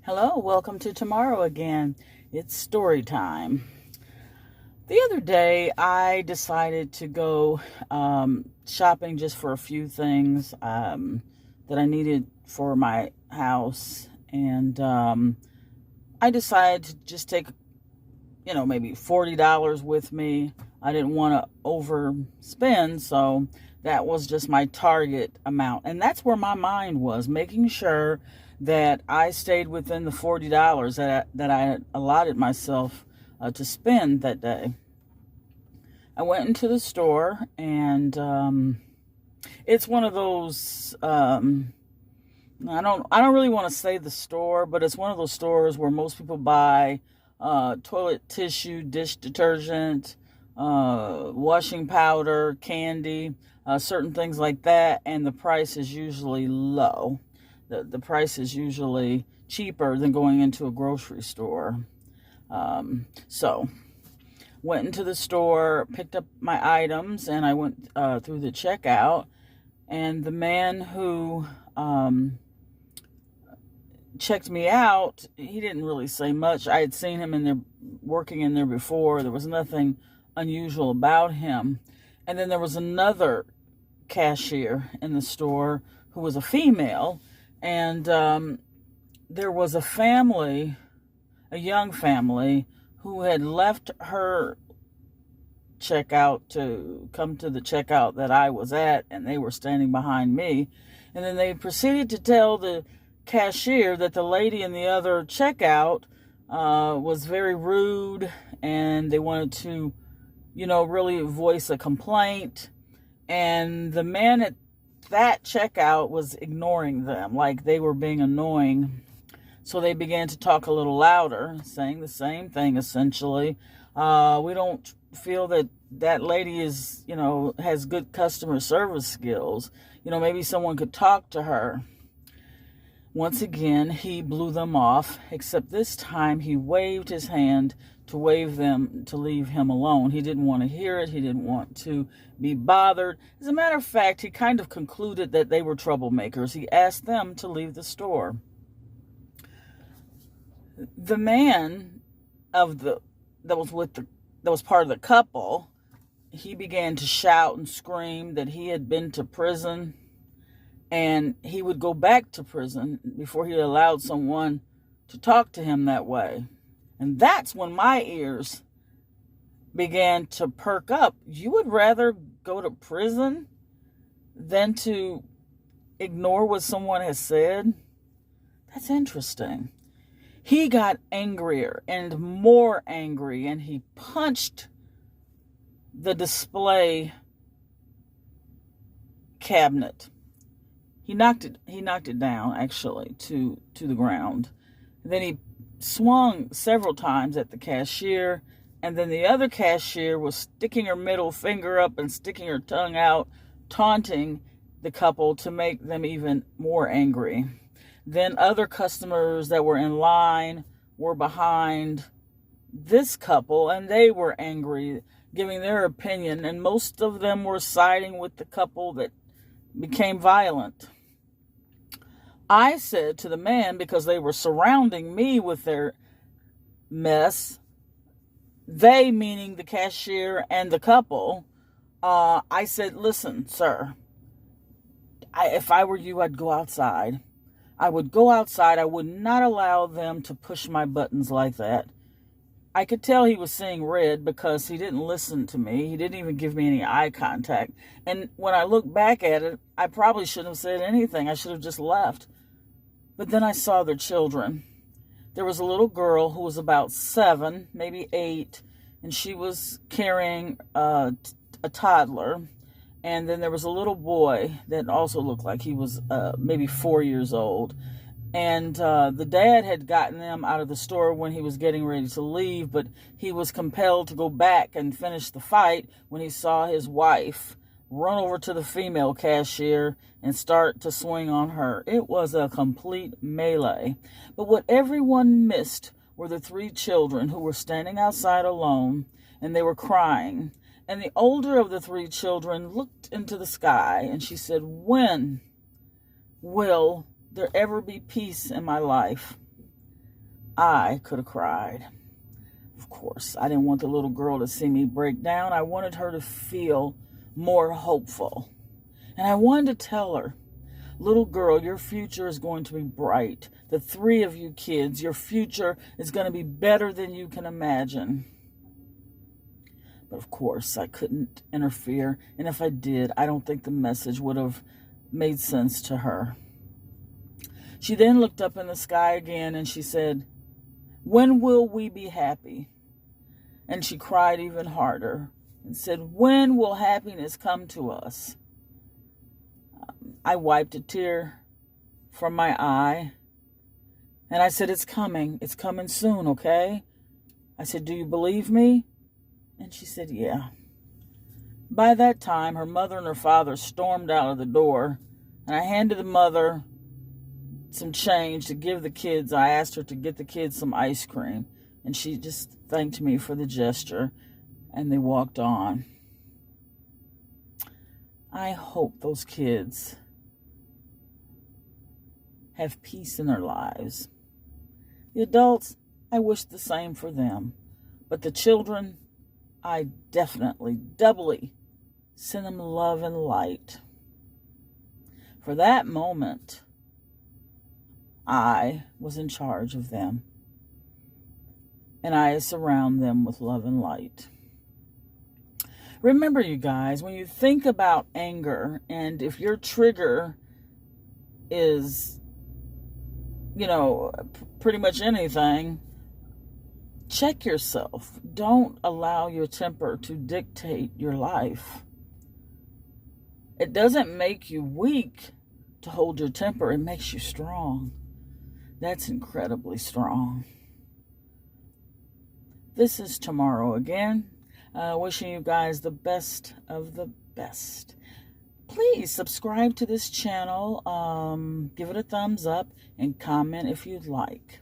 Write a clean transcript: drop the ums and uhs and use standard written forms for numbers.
Hello, welcome to tomorrow again. It's story time. The other day, I decided to go shopping just for a few things that I needed for my house. And I decided to just take, maybe $40 with me. I didn't want to overspend, so that was just my target amount. And that's where my mind was, making sure that I stayed within the $40 that I had allotted myself to spend that day. I went into the store, and it's one of those. I don't really want to say the store, but it's one of those stores where most people buy toilet tissue, dish detergent, washing powder, candy, certain things like that, and the price is usually low. The price is usually cheaper than going into a grocery store. So went into the store, picked up my items, and I went through the checkout. And the man who checked me out, he didn't really say much. I had seen him in there, working in there before. There was nothing unusual about him. And then there was another cashier in the store who was a female. And there was a family, a young family, who had left her checkout to come to the checkout that I was at, and they were standing behind me. And then they proceeded to tell the cashier that the lady in the other checkout was very rude, and they wanted to, really voice a complaint. And the man at that checkout was ignoring them, like they were being annoying. So they began to talk a little louder, saying the same thing essentially. We don't feel that lady is, has good customer service skills. Maybe someone could talk to her. Once again, he blew them off, except this time he waved his hand to wave them to leave him alone. He didn't want to hear it. He didn't want to be bothered. As a matter of fact, he kind of concluded that they were troublemakers. He asked them to leave the store. The man that was part of the couple, he began to shout and scream that he had been to prison, and he would go back to prison before he allowed someone to talk to him that way. And that's when my ears began to perk up. You would rather go to prison than to ignore what someone has said? That's interesting. He got angrier and more angry, and he punched the display cabinet. He knocked it down, actually, to the ground. Then he swung several times at the cashier, and then the other cashier was sticking her middle finger up and sticking her tongue out, taunting the couple to make them even more angry. Then other customers that were in line were behind this couple, and they were angry, giving their opinion, and most of them were siding with the couple that became violent. I said to the man, because they were surrounding me with their mess, they meaning the cashier and the couple, I said, listen, sir, if I were you, I'd go outside. I would go outside. I would not allow them to push my buttons like that. I could tell he was seeing red because he didn't listen to me. He didn't even give me any eye contact. And when I look back at it, I probably shouldn't have said anything. I should have just left. But then I saw their children. There was a little girl who was about 7, maybe 8, and she was carrying a toddler. And then there was a little boy that also looked like he was maybe 4 years old. And the dad had gotten them out of the store when he was getting ready to leave, but he was compelled to go back and finish the fight when he saw his wife run over to the female cashier and start to swing on her. It was a complete melee. But what everyone missed were the 3 children who were standing outside alone, and they were crying. And the older of the 3 children looked into the sky, and she said, "When will there ever be peace in my life?" I could have cried. Of course, I didn't want the little girl to see me break down. I wanted her to feel more hopeful. And I wanted to tell her, little girl, your future is going to be bright. The three of you kids, your future is going to be better than you can imagine. But of course, I couldn't interfere. And if I did, I don't think the message would have made sense to her. She then looked up in the sky again and she said, "When will we be happy?" And she cried even harder and said, "When will happiness come to us?" I wiped a tear from my eye and I said, "It's coming. It's coming soon, okay?" I said, "Do you believe me?" And she said, "Yeah." By that time, her mother and her father stormed out of the door, and I handed the mother some change to give the kids. I asked her to get the kids some ice cream, and she just thanked me for the gesture, and they walked on. I hope those kids have peace in their lives. The adults, I wish the same for them, but the children, I definitely, doubly send them love and light. For that moment, I was in charge of them, and I surround them with love and light. Remember, you guys, when you think about anger, and if your trigger is, pretty much anything, check yourself. Don't allow your temper to dictate your life. It doesn't make you weak to hold your temper. It makes you strong. That's incredibly strong. This is Tomorrow again. Wishing you guys the best of the best. Please subscribe to this channel. Give it a thumbs up and comment if you'd like.